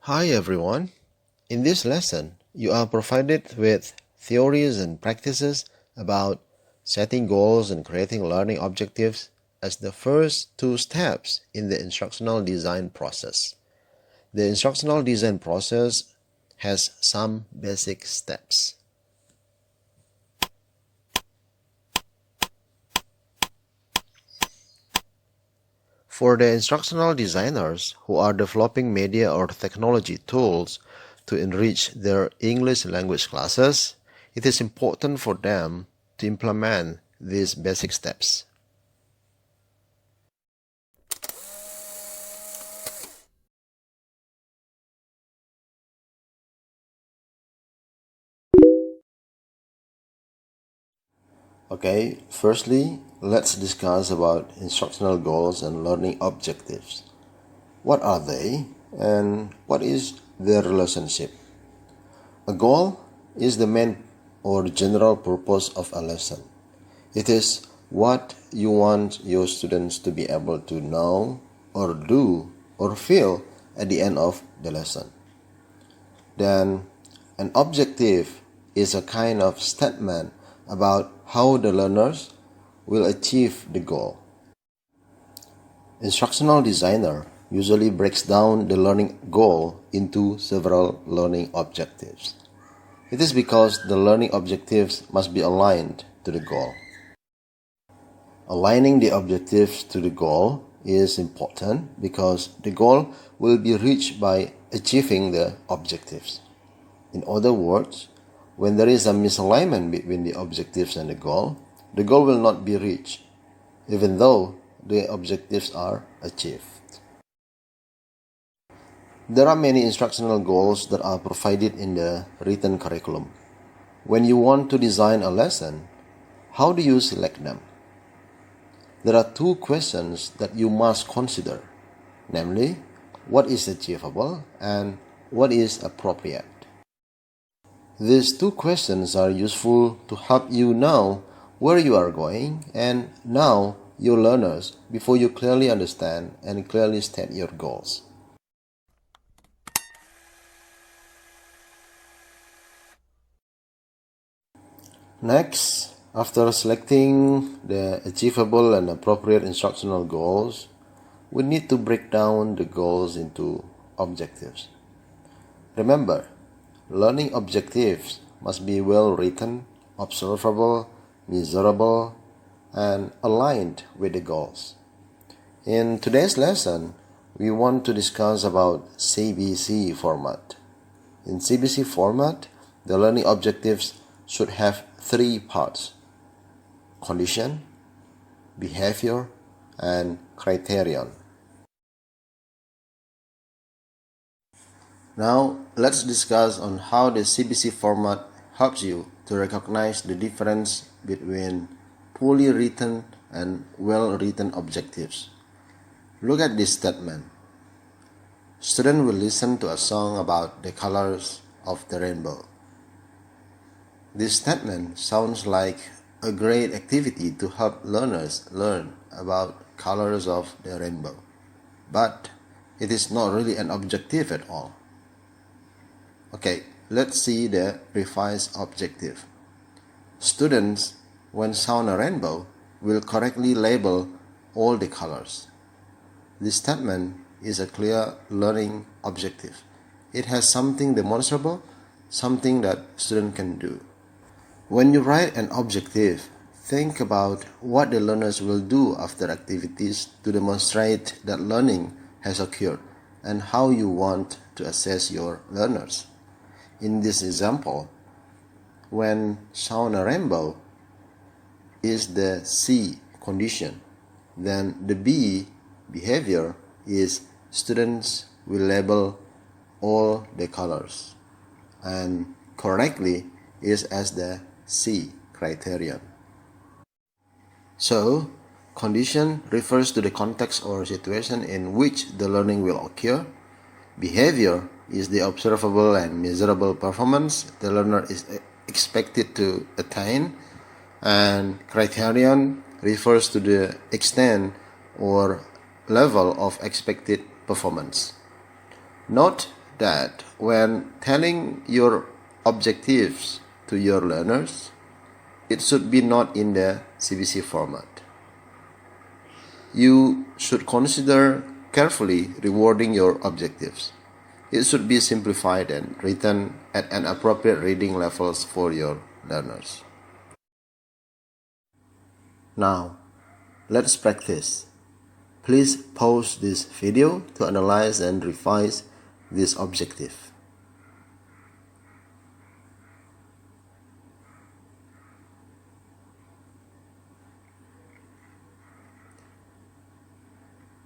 Hi everyone. In this lesson, you are provided with theories and practices about setting goals and creating learning objectives as the first two steps in the instructional design process. The instructional design process has some basic steps. For the instructional designers who are developing media or technology tools to enrich their English language classes, it is important for them to implement these basic steps. Okay, firstly, let's discuss about instructional goals and learning objectives. What are they and what is their relationship? A goal is the main or general purpose of a lesson. It is what you want your students to be able to know or do or feel at the end of the lesson. Then, an objective is a kind of statement about how the learners will achieve the goal. Instructional designer usually breaks down the learning goal into several learning objectives. It is because the learning objectives must be aligned to the goal. Aligning the objectives to the goal is important because the goal will be reached by achieving the objectives. In other words, when there is a misalignment between the objectives and the goal will not be reached, even though the objectives are achieved. There are many instructional goals that are provided in the written curriculum. When you want to design a lesson, how do you select them? There are two questions that you must consider, namely, what is achievable and what is appropriate. These two questions are useful to help you know where you are going and know your learners before you clearly understand and clearly state your goals. Next, after selecting the achievable and appropriate instructional goals, we need to break down the goals into objectives. Remember, learning objectives must be well written, observable, measurable, and aligned with the goals. In today's lesson, we want to discuss about CBC format. In CBC format, the learning objectives should have three parts: condition, behavior, and criterion. Now, let's discuss on how the CBC format helps you to recognize the difference between poorly written and well-written objectives. Look at this statement. Students will listen to a song about the colors of the rainbow. This statement sounds like a great activity to help learners learn about colors of the rainbow, but it is not really an objective at all. Okay, let's see the revised objective. Students, when shown a rainbow, will correctly label all the colors. This statement is a clear learning objective. It has something demonstrable, something that students can do. When you write an objective, think about what the learners will do after activities to demonstrate that learning has occurred and how you want to assess your learners. In this example, when shown a rainbow is the C, condition, then the B, behavior, is students will label all the colors, and correctly is as the C, criterion. So, condition refers to the context or situation in which the learning will occur. Behavior is the observable and measurable performance the learner is expected to attain, and criterion refers to the extent or level of expected performance. Note that when telling your objectives to your learners, it should be not in the CBC format. You should consider carefully rewarding your objectives. It should be simplified and written at an appropriate reading levels for your learners. Now, let's practice. Please pause this video to analyze and revise this objective.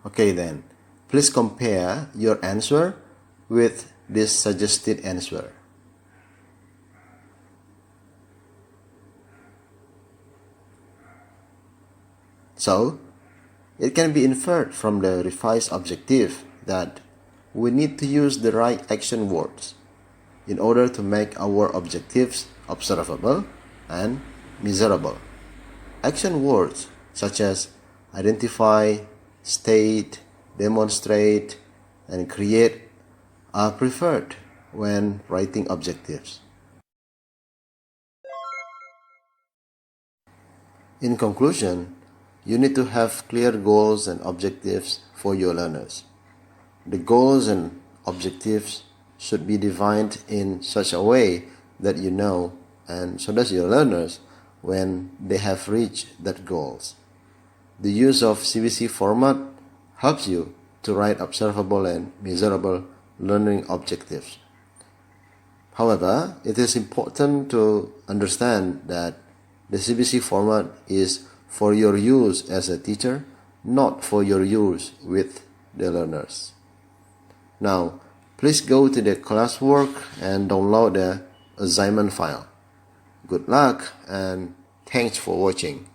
Okay then, please compare your answer with this suggested answer. So, it can be inferred from the revised objective that we need to use the right action words in order to make our objectives observable and measurable. Action words such as identify, state, demonstrate, and create are preferred when writing objectives. In conclusion, you need to have clear goals and objectives for your learners. The goals and objectives should be defined in such a way that you know, and so does your learners, when they have reached that goals. The use of CBC format helps you to write observable and measurable learning objectives. However, it is important to understand that the CBC format is for your use as a teacher, not for your use with the learners. Now, please go to the classwork and download the assignment file. Good luck and thanks for watching.